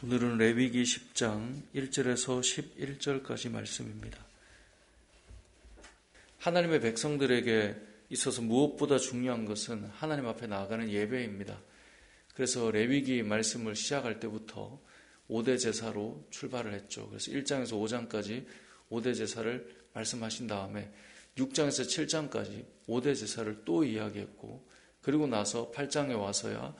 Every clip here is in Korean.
오늘은 레위기 10장 1절에서 11절까지 말씀입니다. 하나님의 백성들에게 있어서 무엇보다 중요한 것은 하나님 앞에 나아가는 예배입니다. 그래서 레위기 말씀을 시작할 때부터 5대 제사로 출발을 했죠. 그래서 1장에서 5장까지 5대 제사를 말씀하신 다음에 6장에서 7장까지 5대 제사를 또 이야기했고, 그리고 나서 8장에 와서야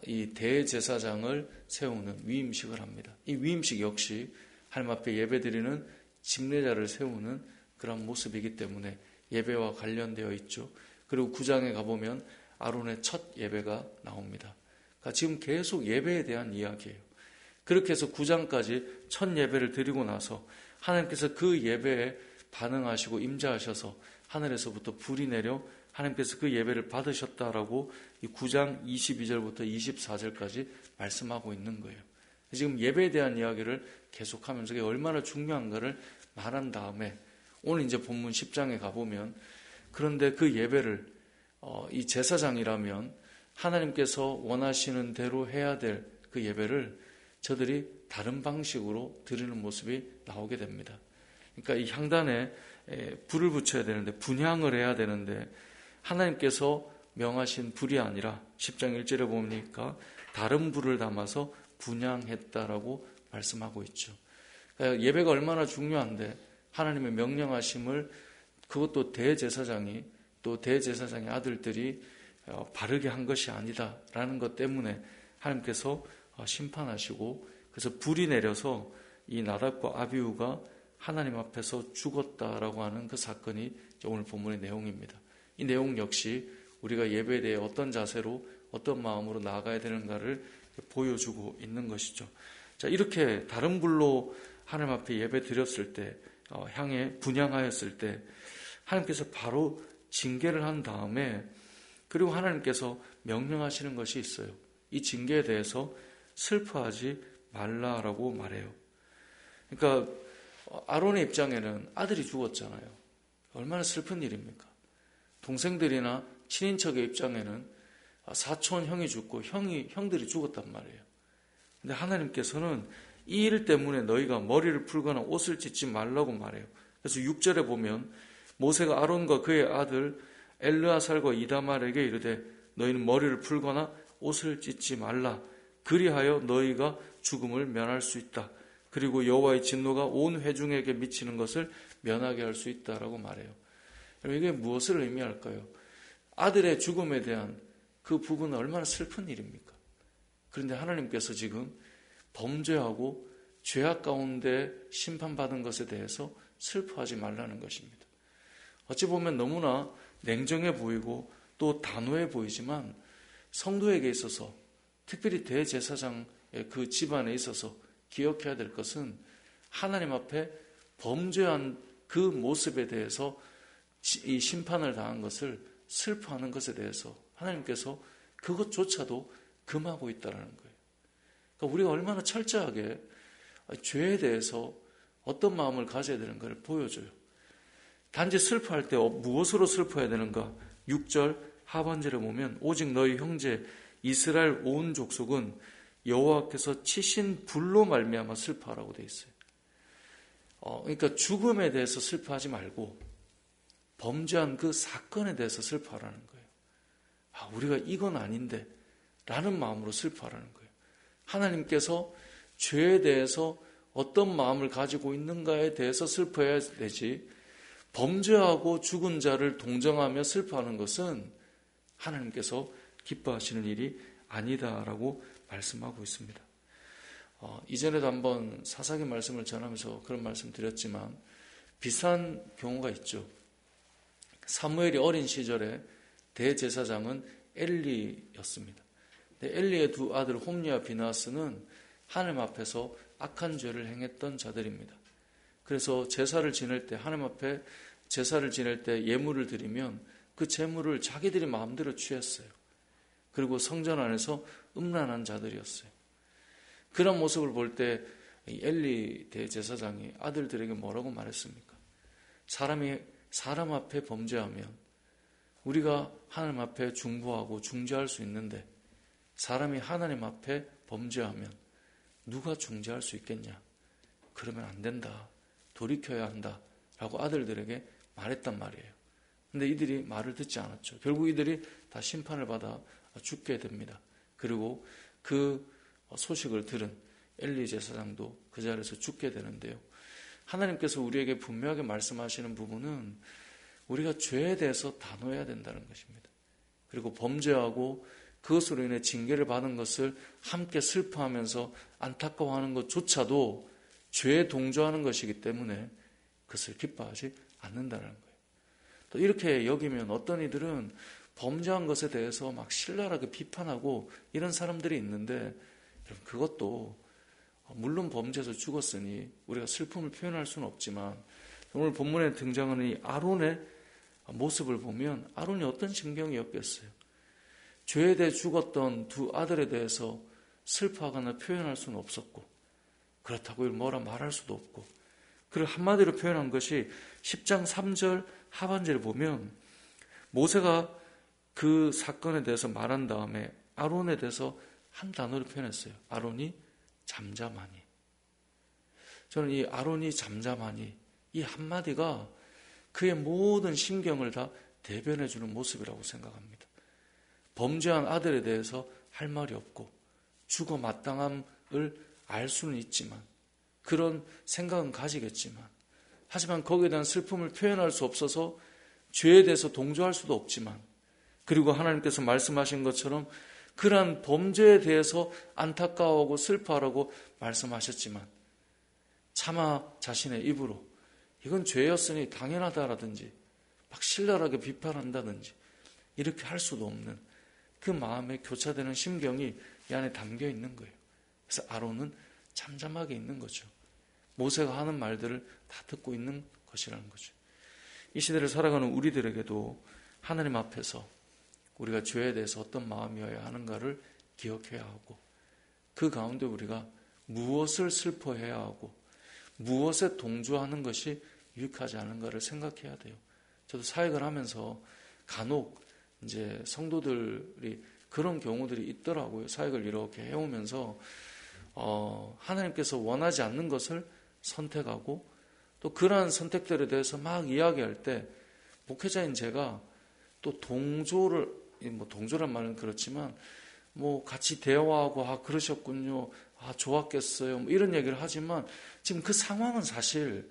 이 대제사장을 세우는 위임식을 합니다. 이 위임식 역시 하나님 앞에 예배드리는 집례자를 세우는 그런 모습이기 때문에 예배와 관련되어 있죠. 그리고 9장에 가보면 아론의 첫 예배가 나옵니다. 그러니까 지금 계속 예배에 대한 이야기예요. 그렇게 해서 9장까지 첫 예배를 드리고 나서 하나님께서 그 예배에 반응하시고 임재하셔서 하늘에서부터 불이 내려 하나님께서 그 예배를 받으셨다라고 이 9장 22절부터 24절까지 말씀하고 있는 거예요. 지금 예배에 대한 이야기를 계속하면서 이게 얼마나 중요한가를 말한 다음에 오늘 이제 본문 10장에 가보면, 그런데 그 예배를 이 제사장이라면 하나님께서 원하시는 대로 해야 될 그 예배를 저들이 다른 방식으로 드리는 모습이 나오게 됩니다. 그러니까 이 향단에 불을 붙여야 되는데, 분향을 해야 되는데 하나님께서 명하신 불이 아니라 10장 1절에 보니까 다른 불을 담아서 분향했다라고 말씀하고 있죠. 그러니까 예배가 얼마나 중요한데 하나님의 명령하심을, 그것도 대제사장이 또 대제사장의 아들들이 바르게 한 것이 아니다라는 것 때문에 하나님께서 심판하시고, 그래서 불이 내려서 이 나답과 아비후가 하나님 앞에서 죽었다라고 하는 그 사건이 오늘 본문의 내용입니다. 이 내용 역시 우리가 예배에 대해 어떤 자세로 어떤 마음으로 나아가야 되는가를 보여주고 있는 것이죠. 자, 이렇게 다른 불로 하나님 앞에 예배 드렸을 때, 향해 분향하였을 때 하나님께서 바로 징계를 한 다음에, 그리고 하나님께서 명령하시는 것이 있어요. 이 징계에 대해서 슬퍼하지 말라라고 말해요. 그러니까 아론의 입장에는 아들이 죽었잖아요. 얼마나 슬픈 일입니까? 동생들이나 친인척의 입장에는 사촌 형이 죽고 형들이 죽었단 말이에요. 근데 하나님께서는 이 일 때문에 너희가 머리를 풀거나 옷을 찢지 말라고 말해요. 그래서 6절에 보면 모세가 아론과 그의 아들 엘르아살과 이다말에게 이르되 너희는 머리를 풀거나 옷을 찢지 말라. 그리하여 너희가 죽음을 면할 수 있다. 그리고 여호와의 진노가 온 회중에게 미치는 것을 면하게 할 수 있다라고 말해요. 이게 무엇을 의미할까요? 아들의 죽음에 대한 그 부분은 얼마나 슬픈 일입니까? 그런데 하나님께서 지금 범죄하고 죄악 가운데 심판받은 것에 대해서 슬퍼하지 말라는 것입니다. 어찌 보면 너무나 냉정해 보이고 또 단호해 보이지만 성도에게 있어서, 특별히 대제사장의 그 집안에 있어서 기억해야 될 것은 하나님 앞에 범죄한 그 모습에 대해서 이 심판을 당한 것을 슬퍼하는 것에 대해서 하나님께서 그것조차도 금하고 있다는 거예요. 그러니까 우리가 얼마나 철저하게 죄에 대해서 어떤 마음을 가져야 되는가를 보여줘요. 단지 슬퍼할 때 무엇으로 슬퍼해야 되는가? 6절 하반절에 보면 오직 너희 형제 이스라엘 온 족속은 여호와께서 치신 불로 말미암아 슬퍼하라고 되어 있어요. 그러니까 죽음에 대해서 슬퍼하지 말고 범죄한 그 사건에 대해서 슬퍼하라는 거예요. 우리가 이건 아닌데 라는 마음으로 슬퍼하라는 거예요. 하나님께서 죄에 대해서 어떤 마음을 가지고 있는가에 대해서 슬퍼해야 되지, 범죄하고 죽은 자를 동정하며 슬퍼하는 것은 하나님께서 기뻐하시는 일이 아니다라고 말씀하고 있습니다. 이전에도 한번 사사기 말씀을 전하면서 그런 말씀 드렸지만 비슷한 경우가 있죠. 사무엘이 어린 시절에 대제사장은 엘리였습니다. 엘리의 두 아들 홈리와 비나스는 하나님 앞에서 악한 죄를 행했던 자들입니다. 그래서 제사를 지낼 때, 하나님 앞에 제사를 지낼 때 예물을 드리면 그 제물을 자기들이 마음대로 취했어요. 그리고 성전 안에서 음란한 자들이었어요. 그런 모습을 볼 때 엘리 대제사장이 아들들에게 뭐라고 말했습니까? 사람이 사람 앞에 범죄하면 우리가 하나님 앞에 중보하고 중재할 수 있는데, 사람이 하나님 앞에 범죄하면 누가 중재할 수 있겠냐? 그러면 안 된다. 돌이켜야 한다. 라고 아들들에게 말했단 말이에요. 근데 이들이 말을 듣지 않았죠. 결국 이들이 다 심판을 받아 죽게 됩니다. 그리고 그 소식을 들은 엘리 제사장도 그 자리에서 죽게 되는데요. 하나님께서 우리에게 분명하게 말씀하시는 부분은 우리가 죄에 대해서 단호해야 된다는 것입니다. 그리고 범죄하고 그것으로 인해 징계를 받은 것을 함께 슬퍼하면서 안타까워하는 것조차도 죄에 동조하는 것이기 때문에 그것을 기뻐하지 않는다는 거예요. 또 이렇게 여기면 어떤 이들은 범죄한 것에 대해서 막 신랄하게 비판하고 이런 사람들이 있는데, 그것도 물론 범죄에서 죽었으니 우리가 슬픔을 표현할 수는 없지만, 오늘 본문에 등장하는 이 아론의 모습을 보면 아론이 어떤 심경이었겠어요. 죄에 대해 죽었던 두 아들에 대해서 슬퍼하거나 표현할 수는 없었고, 그렇다고 뭐라 말할 수도 없고, 그를 한마디로 표현한 것이 10장 3절 하반절을 보면 모세가 그 사건에 대해서 말한 다음에 아론에 대해서 한 단어로 표현했어요. 아론이 잠잠하니. 저는 이 아론이 잠잠하니 이 한마디가 그의 모든 심경을 다 대변해 주는 모습이라고 생각합니다. 범죄한 아들에 대해서 할 말이 없고 죽어 마땅함을 알 수는 있지만, 그런 생각은 가지겠지만, 하지만 거기에 대한 슬픔을 표현할 수 없어서 죄에 대해서 동조할 수도 없지만, 그리고 하나님께서 말씀하신 것처럼 그러한 범죄에 대해서 안타까워하고 슬퍼하라고 말씀하셨지만 차마 자신의 입으로 이건 죄였으니 당연하다라든지 막 신랄하게 비판한다든지 이렇게 할 수도 없는 그 마음에 교차되는 심경이 이 안에 담겨 있는 거예요. 그래서 아론은 잠잠하게 있는 거죠. 모세가 하는 말들을 다 듣고 있는 것이라는 거죠. 이 시대를 살아가는 우리들에게도 하나님 앞에서 우리가 죄에 대해서 어떤 마음이어야 하는가를 기억해야 하고, 그 가운데 우리가 무엇을 슬퍼해야 하고 무엇에 동조하는 것이 유익하지 않은가를 생각해야 돼요. 저도 사역을 하면서 간혹 이제 성도들이 그런 경우들이 있더라고요. 사역을 이렇게 해오면서 하나님께서 원하지 않는 것을 선택하고 또 그러한 선택들에 대해서 막 이야기할 때 목회자인 제가 또 동조란 말은 그렇지만 같이 대화하고 그러셨군요. 좋았겠어요. 이런 얘기를 하지만 지금 그 상황은 사실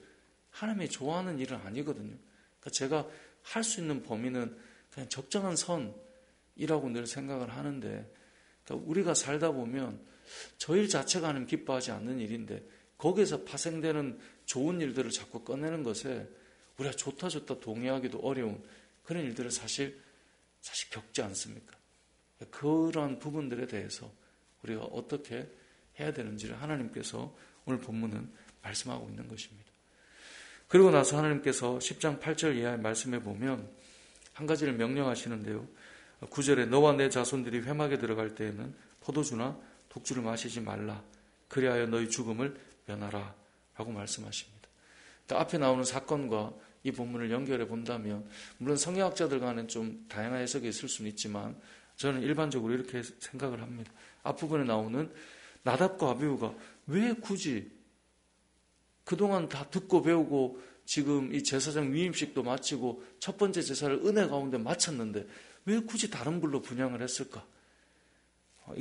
하나님이 좋아하는 일은 아니거든요. 그러니까 제가 할 수 있는 범위는 그냥 적정한 선이라고 늘 생각을 하는데, 그러니까 우리가 살다 보면 저 일 자체가 하나님 기뻐하지 않는 일인데 거기에서 파생되는 좋은 일들을 자꾸 꺼내는 것에 우리가 좋다 동의하기도 어려운 그런 일들을 사실 겪지 않습니까? 그런 부분들에 대해서 우리가 어떻게 해야 되는지를 하나님께서 오늘 본문은 말씀하고 있는 것입니다. 그리고 나서 하나님께서 10장 8절 이하의 말씀에 보면 한 가지를 명령하시는데요. 9절에 너와 내 자손들이 회막에 들어갈 때에는 포도주나 독주를 마시지 말라. 그리하여 너희 죽음을 면하라. 라고 말씀하십니다. 그러니까 앞에 나오는 사건과 이 본문을 연결해 본다면 물론 성경학자들 간에 좀 다양한 해석이 있을 수는 있지만 저는 일반적으로 이렇게 생각을 합니다. 앞부분에 나오는 나답과 아비후가 왜 굳이 그동안 다 듣고 배우고 지금 이 제사장 위임식도 마치고 첫 번째 제사를 은혜 가운데 마쳤는데 왜 굳이 다른 불로 분향을 했을까?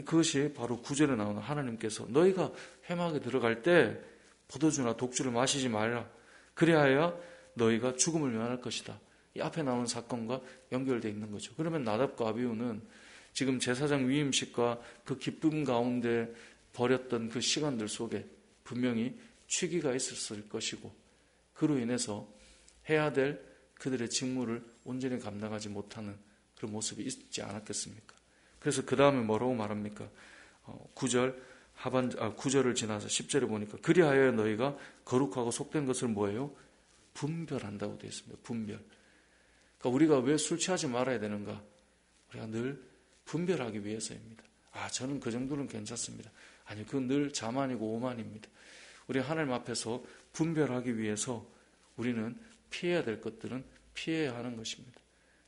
그것이 바로 9절에 나오는 하나님께서 너희가 회막에 들어갈 때 포도주나 독주를 마시지 말라. 그리하여 너희가 죽음을 면할 것이다. 이 앞에 나오는 사건과 연결되어 있는 거죠. 그러면 나답과 아비후는 지금 제사장 위임식과 그 기쁨 가운데 버렸던 그 시간들 속에 분명히 취기가 있었을 것이고 그로 인해서 해야 될 그들의 직무를 온전히 감당하지 못하는 그런 모습이 있지 않았겠습니까? 그래서 그 다음에 뭐라고 말합니까? 9절을 지나서 10절에 보니까 그리하여 너희가 거룩하고 속된 것을 뭐예요? 분별한다고 되어 있습니다. 분별. 그러니까 우리가 왜 술 취하지 말아야 되는가? 우리가 늘 분별하기 위해서입니다. 저는 그 정도는 괜찮습니다. 아니, 그건 늘 자만이고 오만입니다. 우리 하나님 앞에서 분별하기 위해서 우리는 피해야 될 것들은 피해야 하는 것입니다.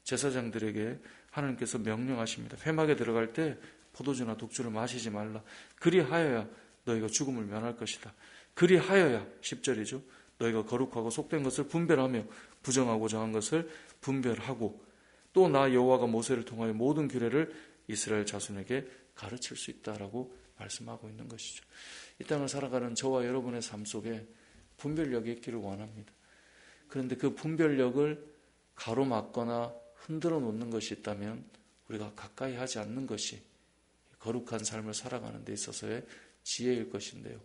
제사장들에게 하나님께서 명령하십니다. 회막에 들어갈 때 포도주나 독주를 마시지 말라. 그리하여야 너희가 죽음을 면할 것이다. 그리하여야 10절이죠. 너희가 거룩하고 속된 것을 분별하며 부정하고 정한 것을 분별하고 또 나 여호와가 모세를 통하여 모든 규례를 이스라엘 자손에게 가르칠 수 있다라고 말씀하고 있는 것이죠. 이 땅을 살아가는 저와 여러분의 삶 속에 분별력이 있기를 원합니다. 그런데 그 분별력을 가로막거나 흔들어 놓는 것이 있다면 우리가 가까이 하지 않는 것이 거룩한 삶을 살아가는 데 있어서의 지혜일 것인데요.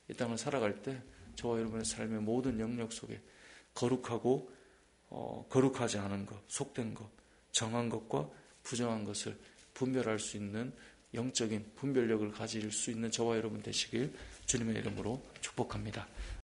이 땅을 살아갈 때 저와 여러분의 삶의 모든 영역 속에 거룩하고 거룩하지 않은 것, 속된 것, 정한 것과 부정한 것을 분별할 수 있는 영적인 분별력을 가질 수 있는 저와 여러분 되시길 주님의 이름으로 축복합니다.